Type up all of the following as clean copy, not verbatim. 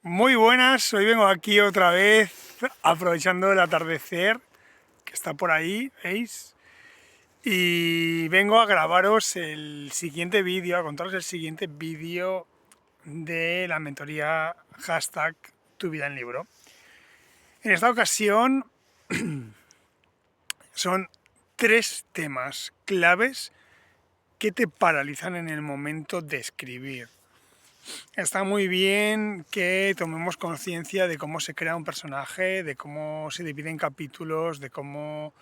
Muy buenas, hoy vengo aquí otra vez aprovechando el atardecer que está por ahí, ¿veis? Y vengo a grabaros el siguiente vídeo, a contaros el siguiente vídeo de la mentoría hashtag Tu Vida en Libro. En esta ocasión son 3 temas claves que te paralizan en el momento de escribir. Está muy bien que tomemos conciencia de cómo se crea un personaje, de cómo se divide en capítulos, de cómo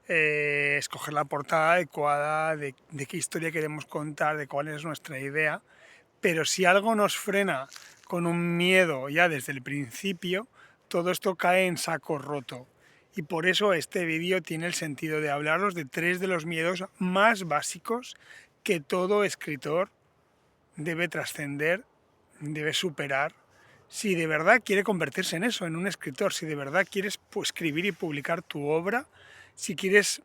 escoger la portada adecuada, de qué historia queremos contar, de cuál es nuestra idea. Pero si algo nos frena con un miedo ya desde el principio, todo esto cae en saco roto. Y por eso este vídeo tiene el sentido de hablaros de 3 de los miedos más básicos que todo escritor debe trascender, debe superar, si de verdad quiere convertirse en eso, en un escritor, si de verdad quieres escribir y publicar tu obra, si quieres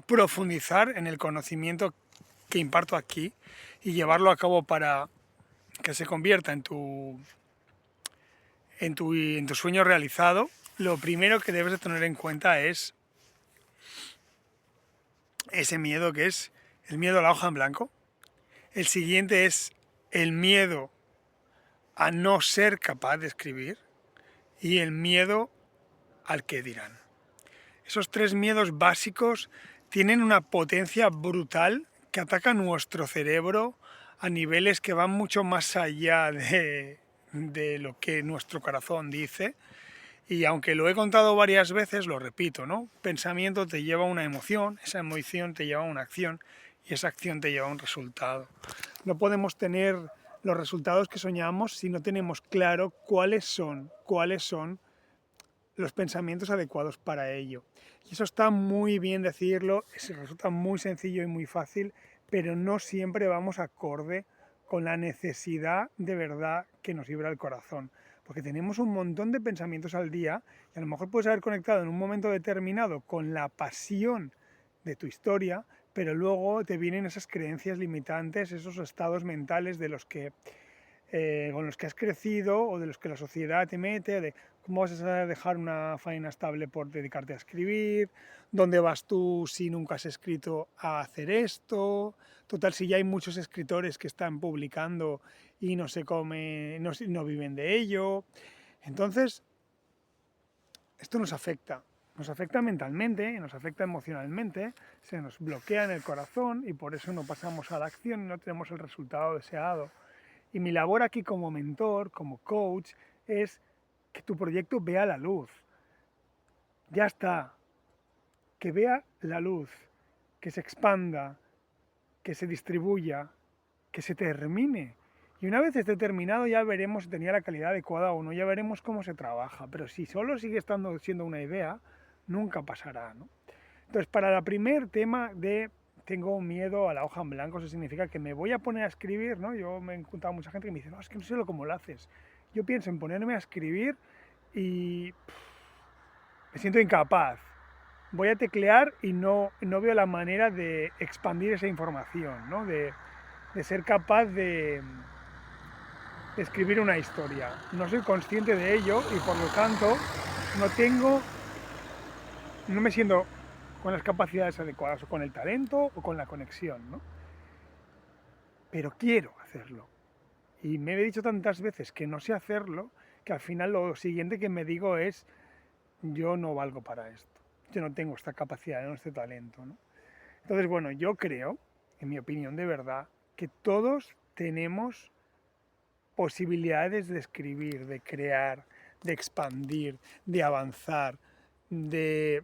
profundizar en el conocimiento que imparto aquí y llevarlo a cabo para que se convierta en tu sueño realizado, lo primero que debes de tener en cuenta es ese miedo que es el miedo a la hoja en blanco. El siguiente es el miedo a no ser capaz de escribir y el miedo al que dirán. Esos 3 miedos básicos tienen una potencia brutal que ataca nuestro cerebro a niveles que van mucho más allá de lo que nuestro corazón dice. Y aunque lo he contado varias veces, lo repito, ¿no? Pensamiento te lleva a una emoción, esa emoción te lleva a una acción y esa acción te lleva a un resultado. No podemos tener los resultados que soñamos si no tenemos claro cuáles son los pensamientos adecuados para ello. Y eso está muy bien decirlo, resulta muy sencillo y muy fácil, pero no siempre vamos acorde con la necesidad de verdad que nos vibra el corazón. Porque tenemos un montón de pensamientos al día y a lo mejor puedes haber conectado en un momento determinado con la pasión de tu historia, pero luego te vienen esas creencias limitantes, esos estados mentales de los que con los que has crecido o de los que la sociedad te mete, de cómo vas a dejar una faena estable por dedicarte a escribir, dónde vas tú si nunca has escrito a hacer esto, total si ya hay muchos escritores que están publicando y no se come, no viven de ello. Entonces, esto nos afecta mentalmente, nos afecta emocionalmente, se nos bloquea en el corazón y por eso no pasamos a la acción y no tenemos el resultado deseado. Y mi labor aquí como mentor, como coach, es que tu proyecto vea la luz. Ya está. Que vea la luz, que se expanda, que se distribuya, que se termine. Y una vez esté terminado ya veremos si tenía la calidad adecuada o no, ya veremos cómo se trabaja. Pero si solo sigue siendo una idea, nunca pasará, ¿no? Entonces, para el primer tema de tengo miedo a la hoja en blanco, eso significa que me voy a poner a escribir, ¿no? Yo me he encontrado mucha gente que me dice, no, es que no sé cómo lo haces. Yo pienso en ponerme a escribir y me siento incapaz. Voy a teclear y no veo la manera de expandir esa información, ¿no? De ser capaz de escribir una historia. No soy consciente de ello y por lo tanto no no me siento con las capacidades adecuadas o con el talento o con la conexión, ¿no? Pero quiero hacerlo. Y me he dicho tantas veces que no sé hacerlo que al final lo siguiente que me digo es yo no valgo para esto. Yo no tengo esta capacidad, no este talento, ¿no? Entonces, bueno, yo creo, en mi opinión de verdad, que todos tenemos posibilidades de escribir, de crear, de expandir, de avanzar, de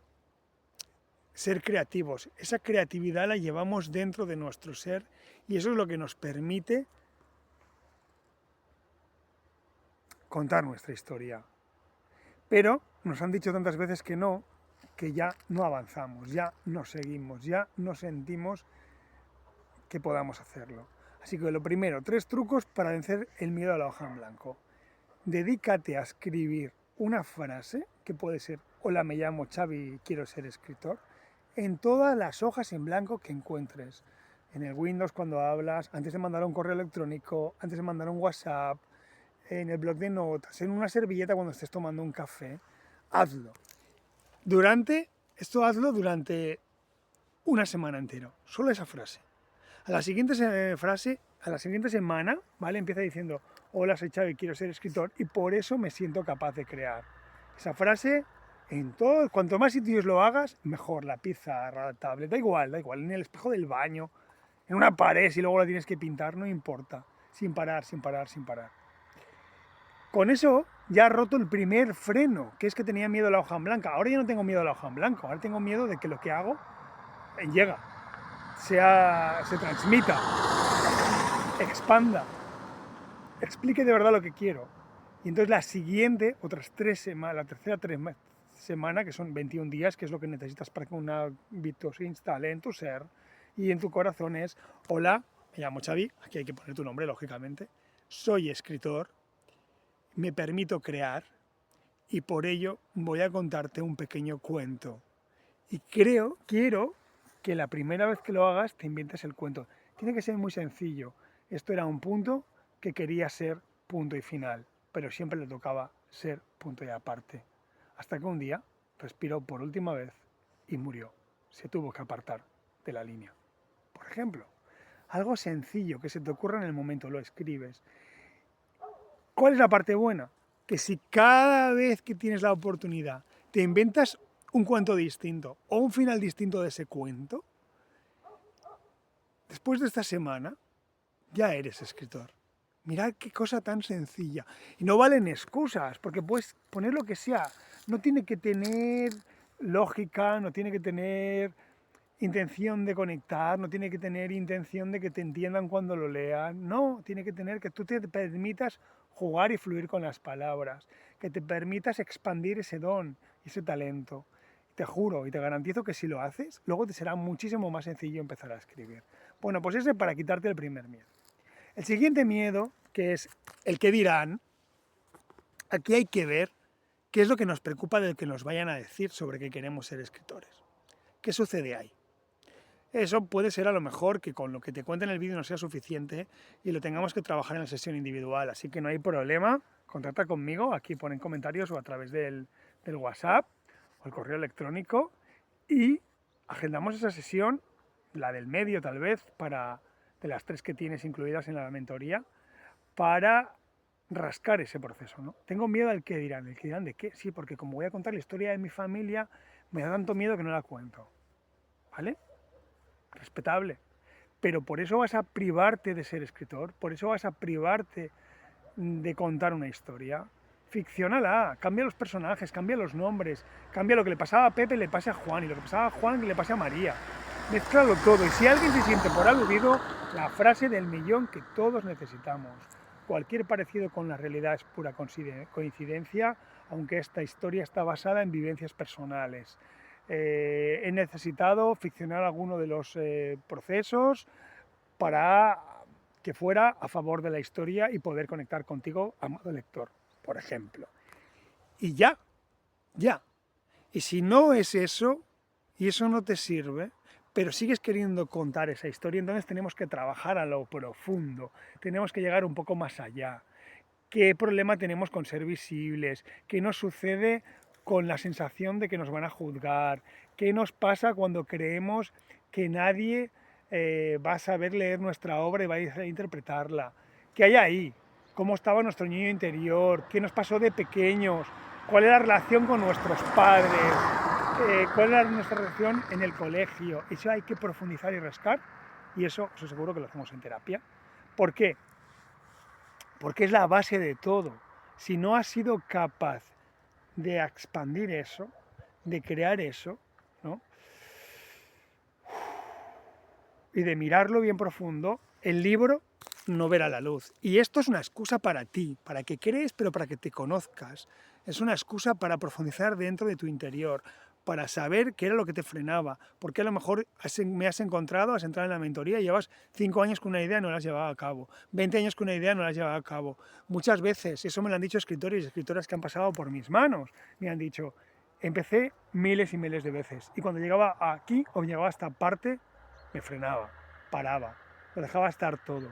ser creativos. Esa creatividad la llevamos dentro de nuestro ser y eso es lo que nos permite contar nuestra historia. Pero nos han dicho tantas veces que ya no avanzamos, ya no seguimos, ya no sentimos que podamos hacerlo. Así que lo primero, 3 trucos para vencer el miedo a la hoja en blanco. Dedícate a escribir una frase, que puede ser, hola, me llamo Xavi y quiero ser escritor, en todas las hojas en blanco que encuentres. En el Windows cuando hablas, antes de mandar un correo electrónico, antes de mandar un WhatsApp, en el bloc de notas, en una servilleta cuando estés tomando un café, hazlo. Hazlo durante una semana entera, solo esa frase. A la siguiente a la siguiente semana, ¿vale? Empieza diciendo, hola, soy Xavi, quiero ser escritor y por eso me siento capaz de crear. Esa frase, en todo, cuanto más sitios lo hagas, mejor. La pizarra, la tablet, da igual, en el espejo del baño, en una pared, si luego la tienes que pintar, no importa. Sin parar, sin parar, sin parar. Con eso ya ha roto el primer freno, que es que tenía miedo a la hoja en blanca. Ahora ya no tengo miedo a la hoja en blanco, ahora tengo miedo de que lo que hago llega, se transmita, expanda, explique de verdad lo que quiero. Y entonces la siguiente, otras 3 semanas, la tercera semana, que son 21 días, que es lo que necesitas para que un hábito se instale en tu ser y en tu corazón, es, hola, me llamo Xavi, aquí hay que poner tu nombre, lógicamente, soy escritor, me permito crear y por ello voy a contarte un pequeño cuento. Y quiero que la primera vez que lo hagas te inventes el cuento. Tiene que ser muy sencillo. Esto era un punto que quería ser punto y final, pero siempre le tocaba ser punto y aparte. Hasta que un día respiró por última vez y murió. Se tuvo que apartar de la línea. Por ejemplo, algo sencillo que se te ocurra en el momento, lo escribes. ¿Cuál es la parte buena? Que si cada vez que tienes la oportunidad te inventas un cuento distinto o un final distinto de ese cuento, después de esta semana ya eres escritor. Mirad qué cosa tan sencilla. Y no valen excusas, porque puedes poner lo que sea. No tiene que tener lógica, no tiene que tener intención de conectar, no tiene que tener intención de que te entiendan cuando lo lean. No, tiene que tener que tú te permitas jugar y fluir con las palabras, que te permitas expandir ese don, ese talento. Te juro y te garantizo que si lo haces, luego te será muchísimo más sencillo empezar a escribir. Bueno, pues ese para quitarte el primer miedo. El siguiente miedo, que es el que dirán, aquí hay que ver qué es lo que nos preocupa del que nos vayan a decir sobre que queremos ser escritores. ¿Qué sucede ahí? Eso puede ser a lo mejor que con lo que te cuente en el vídeo no sea suficiente y lo tengamos que trabajar en la sesión individual. Así que no hay problema, contacta conmigo, aquí ponen comentarios o a través del WhatsApp o el correo electrónico y agendamos esa sesión, la del medio tal vez, de las 3 que tienes incluidas en la mentoría, para rascar ese proceso, ¿no? Tengo miedo al que dirán. ¿El que dirán de qué? Sí, porque como voy a contar la historia de mi familia, me da tanto miedo que no la cuento. ¿Vale? Respetable. Pero por eso vas a privarte de ser escritor, por eso vas a privarte de contar una historia. Ficciónala, cambia los personajes, cambia los nombres, cambia lo que le pasaba a Pepe le pase a Juan y lo que pasaba a Juan que le pase a María. Mézclalo todo y si alguien se siente por aludido, la frase del millón que todos necesitamos. Cualquier parecido con la realidad es pura coincidencia, aunque esta historia está basada en vivencias personales. He necesitado ficcionar alguno de los procesos para que fuera a favor de la historia y poder conectar contigo, amado lector, por ejemplo. Y ya. Y si no es eso, y eso no te sirve, pero sigues queriendo contar esa historia, entonces tenemos que trabajar a lo profundo, tenemos que llegar un poco más allá. ¿Qué problema tenemos con ser visibles? ¿Qué nos sucede con la sensación de que nos van a juzgar? ¿Qué nos pasa cuando creemos que nadie va a saber leer nuestra obra y va a interpretarla? ¿Qué hay ahí? ¿Cómo estaba nuestro niño interior? ¿Qué nos pasó de pequeños? ¿Cuál era la relación con nuestros padres? ¿Cuál era nuestra relación en el colegio? Eso hay que profundizar y rascar y eso os aseguro que lo hacemos en terapia. ¿Por qué? Porque es la base de todo. Si no has sido capaz de expandir eso, de crear eso, ¿no? Y de mirarlo bien profundo, el libro no verá la luz. Y esto es una excusa para ti, para que crees, pero para que te conozcas. Es una excusa para profundizar dentro de tu interior, para saber qué era lo que te frenaba. Porque a lo mejor me has encontrado, has entrado en la mentoría y llevas 5 años con una idea y no la has llevado a cabo. 20 años con una idea y no la has llevado a cabo. Muchas veces, eso me lo han dicho escritores y escritoras que han pasado por mis manos. Me han dicho, empecé miles y miles de veces. Y cuando llegaba aquí o llegaba a esta parte, me frenaba, paraba, lo dejaba estar todo.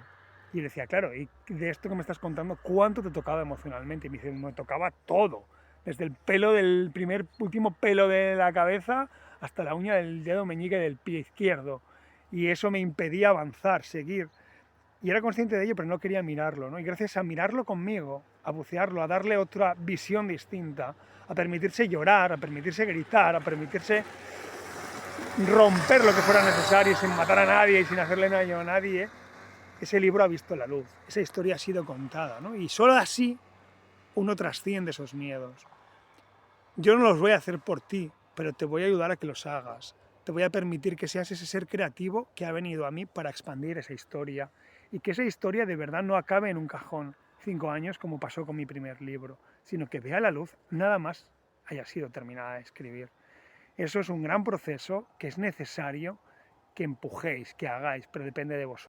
Y le decía, claro, y de esto que me estás contando, ¿cuánto te tocaba emocionalmente? Y me dice, me tocaba todo, desde el pelo del último pelo de la cabeza hasta la uña del dedo meñique del pie izquierdo. Y eso me impedía avanzar, seguir. Y era consciente de ello, pero no quería mirarlo, ¿no? Y gracias a mirarlo conmigo, a bucearlo, a darle otra visión distinta, a permitirse llorar, a permitirse gritar, a permitirse romper lo que fuera necesario sin matar a nadie y sin hacerle daño a nadie, ese libro ha visto la luz, esa historia ha sido contada, ¿no? Y solo así uno trasciende esos miedos. Yo no los voy a hacer por ti, pero te voy a ayudar a que los hagas. Te voy a permitir que seas ese ser creativo que ha venido a mí para expandir esa historia y que esa historia de verdad no acabe en un cajón 5 años como pasó con mi primer libro, sino que vea la luz nada más haya sido terminada de escribir. Eso es un gran proceso que es necesario que empujéis, que hagáis, pero depende de vosotros.